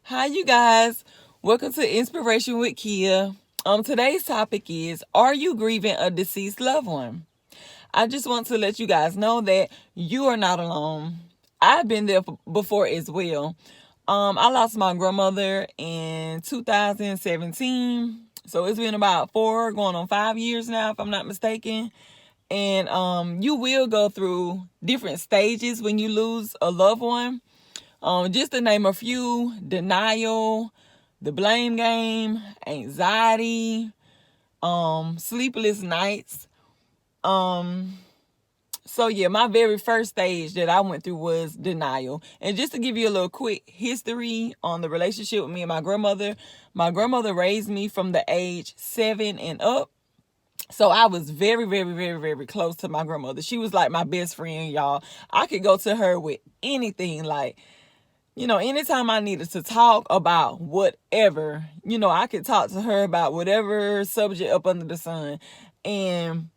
Hi, you guys. Welcome to Inspiration with Kia. Today's topic is: Are you grieving a deceased loved one? I just want to let you guys know that you are not alone. I've been there before as well. I lost my grandmother in 2017, so it's been about going on 5 years now, if I'm not mistaken. And you will go through different stages when you lose a loved one. Just to name a few: denial, the blame game, anxiety, sleepless nights. Um, so yeah, my very first stage that I went through was denial. And just to give you a little quick history on the relationship with me and my grandmother raised me from the age 7 and up. So I was very, very, very, very close to my grandmother. She was like my best friend, y'all. I could go to her with anything, like, anytime I needed to talk about whatever, I could talk to her about whatever subject up under the sun. And,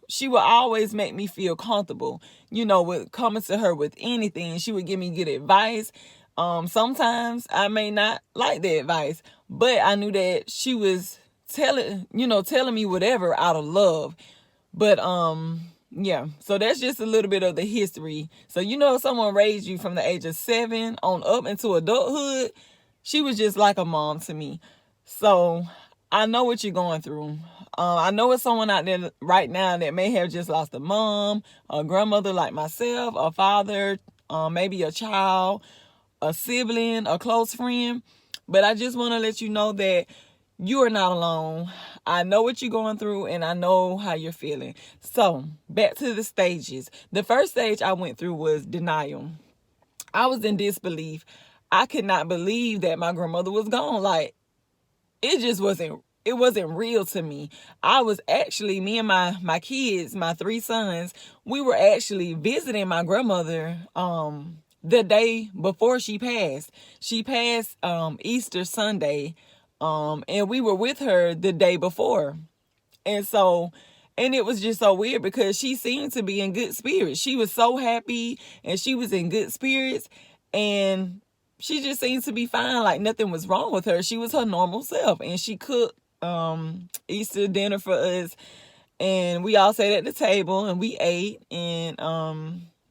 she would always make me feel comfortable, with coming to her with anything. She would give me good advice. Sometimes I may not like the advice, but I knew that she was telling me whatever out of love. But yeah, so that's just a little bit of the history. So if someone raised you from the age of 7 on up into adulthood, she was just like a mom to me. So I know what you're going through. I know it's someone out there right now that may have just lost a mom, a grandmother like myself, a father, maybe a child, a sibling, a close friend. But I just want to let you know that you are not alone. I know what you're going through, and I know how you're feeling. So back to the stages. The first stage I went through was denial. I was in disbelief. I could not believe that my grandmother was gone. Like, it wasn't real to me. I was actually, me and my kids, my 3 sons, we were actually visiting my grandmother the day before she passed. She passed Easter Sunday, and we were with her the day before. And it was just so weird because she seemed to be in good spirits. She was so happy and she was in good spirits, and she just seemed to be fine, like nothing was wrong with her. She was her normal self, and she cooked Easter dinner for us, and we all sat at the table and we ate. And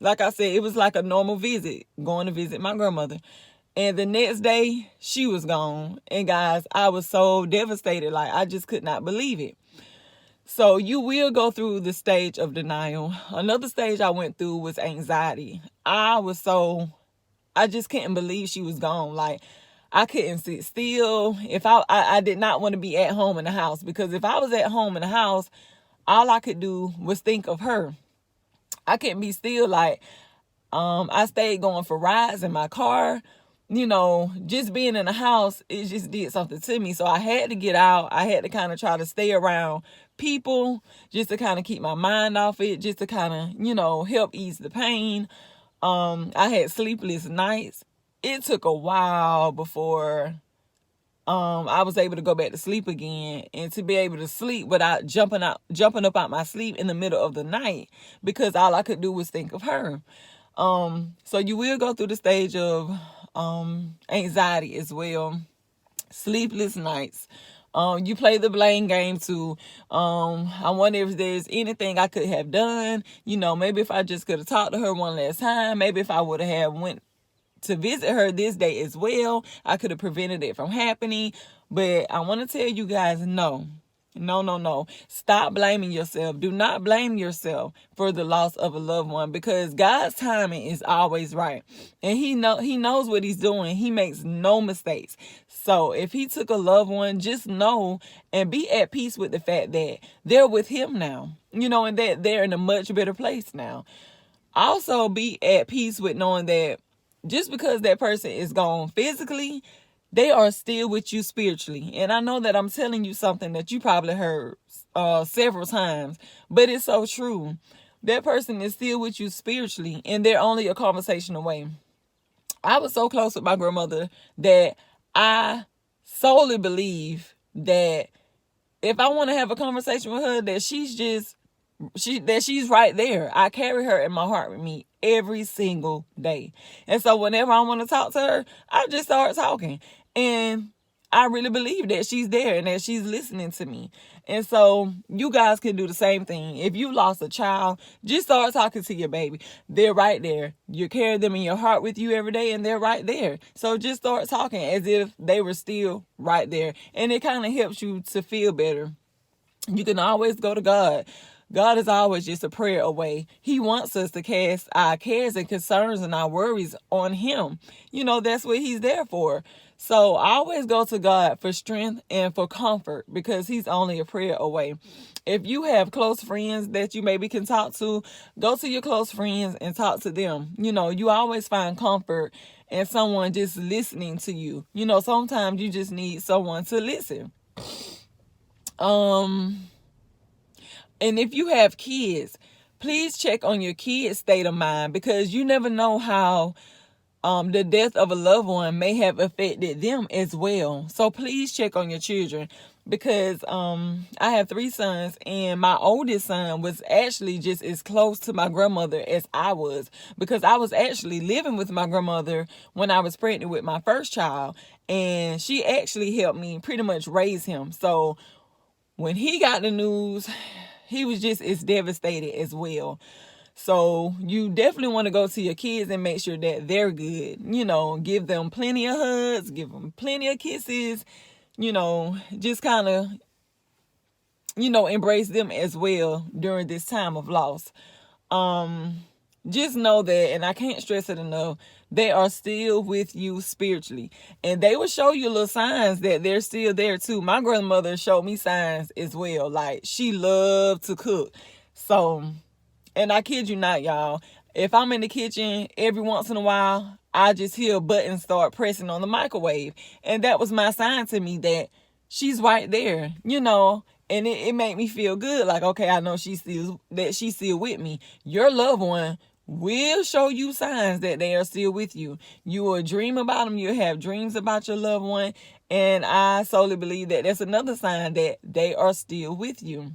like I said, it was like a normal visit, going to visit my grandmother. And the next day, she was gone. And guys, I was so devastated. Like, I just could not believe it. So you will go through the stage of denial. Another stage I went through was anxiety. I just couldn't believe she was gone. Like, I couldn't sit still. If I did not want to be at home in the house, because if I was at home in the house, all I could do was think of her. I couldn't be still. Like, I stayed going for rides in my car. Just being in the house, it just did something to me. So I had to get out. I had to kind of try to stay around people just to kind of keep my mind off it, just to kind of, help ease the pain. I had sleepless nights. It took a while before I was able to go back to sleep again, and to be able to sleep without jumping up out my sleep in the middle of the night, because all I could do was think of her. So you will go through the stage of anxiety as well, sleepless nights. You play the blame game too. I wonder if there's anything I could have done. Maybe if I just could have talked to her one last time. Maybe if I would have went to visit her this day as well, I could have prevented it from happening. But I want to tell you guys, no. No, no, no. Stop blaming yourself. Do not blame yourself for the loss of a loved one, because God's timing is always right. And he knows what he's doing. He makes no mistakes. So if he took a loved one, just know and be at peace with the fact that they're with him now. And that they're in a much better place now. Also be at peace with knowing that just because that person is gone physically, they are still with you spiritually. And I know that I'm telling you something that you probably heard several times, but it's so true. That person is still with you spiritually, and they're only a conversation away. I was so close with my grandmother that I solely believe that if I want to have a conversation with her, that she's just she's right there. I carry her in my heart with me every single day. And so whenever I want to talk to her, I just start talking. And I really believe that she's there and that she's listening to me. And so you guys can do the same thing. If you lost a child, just start talking to your baby. They're right there. You carry them in your heart with you every day, and they're right there. So just start talking as if they were still right there. And it kind of helps you to feel better. You can always go to God. God is always just a prayer away. He wants us to cast our cares and concerns and our worries on Him. That's what He's there for. So I always go to God for strength and for comfort, because He's only a prayer away. If you have close friends that you maybe can talk to, go to your close friends and talk to them. You always find comfort in someone just listening to you. Sometimes you just need someone to listen. And if you have kids, please check on your kids' state of mind, because you never know how the death of a loved one may have affected them as well. So please check on your children, because I have 3 sons, and my oldest son was actually just as close to my grandmother as I was, because I was actually living with my grandmother when I was pregnant with my first child, and she actually helped me pretty much raise him. So when he got the news, he was just as devastated as well. So you definitely want to go to your kids and make sure that they're good. Give them plenty of hugs, give them plenty of kisses, just kind of, embrace them as well during this time of loss. Just know that, and I can't stress it enough, they are still with you spiritually. And they will show you little signs that they're still there too. My grandmother showed me signs as well. Like, she loved to cook. So, and I kid you not, y'all, if I'm in the kitchen, every once in a while, I just hear a button start pressing on the microwave. And that was my sign to me that she's right there, and it made me feel good. Like, okay, I know she's still with me. Your loved one will show you signs that they are still with you. You will dream about them. You'll have dreams about your loved one. And I solely believe that that's another sign that they are still with you.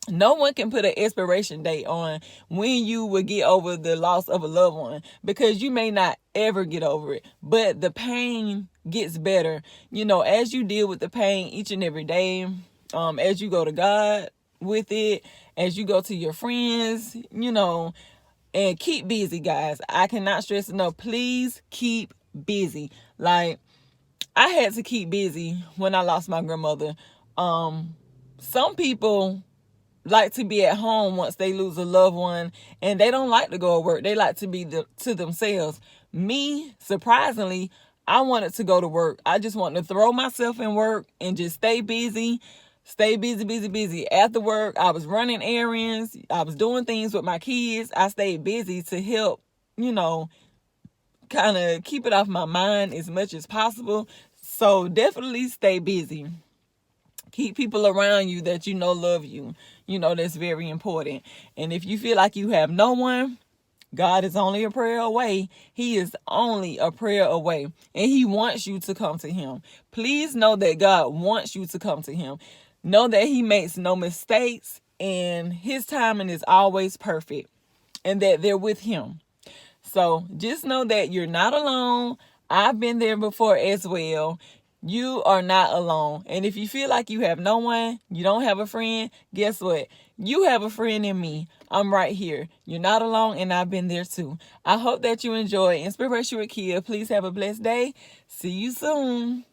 No one can put an expiration date on when you will get over the loss of a loved one, because you may not ever get over it, but the pain gets better, as you deal with the pain each and every day, as you go to God with it, as you go to your friends, and keep busy, guys. I cannot stress enough. Please keep busy. Like, I had to keep busy when I lost my grandmother. Some people like to be at home once they lose a loved one, and they don't like to go to work. They like to be to themselves. Me, surprisingly, I wanted to go to work. I just wanted to throw myself in work and just stay busy. Stay busy. After work, I was running errands. I was doing things with my kids. I stayed busy to help, kind of keep it off my mind as much as possible. So definitely stay busy. Keep people around you that love you. That's very important. And if you feel like you have no one, God is only a prayer away. He is only a prayer away. And He wants you to come to Him. Please know that God wants you to come to Him. Know that He makes no mistakes, and His timing is always perfect, and that they're with Him. So just know that you're not alone. I've been there before as well. You are not alone. And if you feel like you have no one, you don't have a friend, guess what? You have a friend in me. I'm right here. You're not alone, and I've been there too. I hope that you enjoy Inspiration with Kia. Please have a blessed day. See you soon.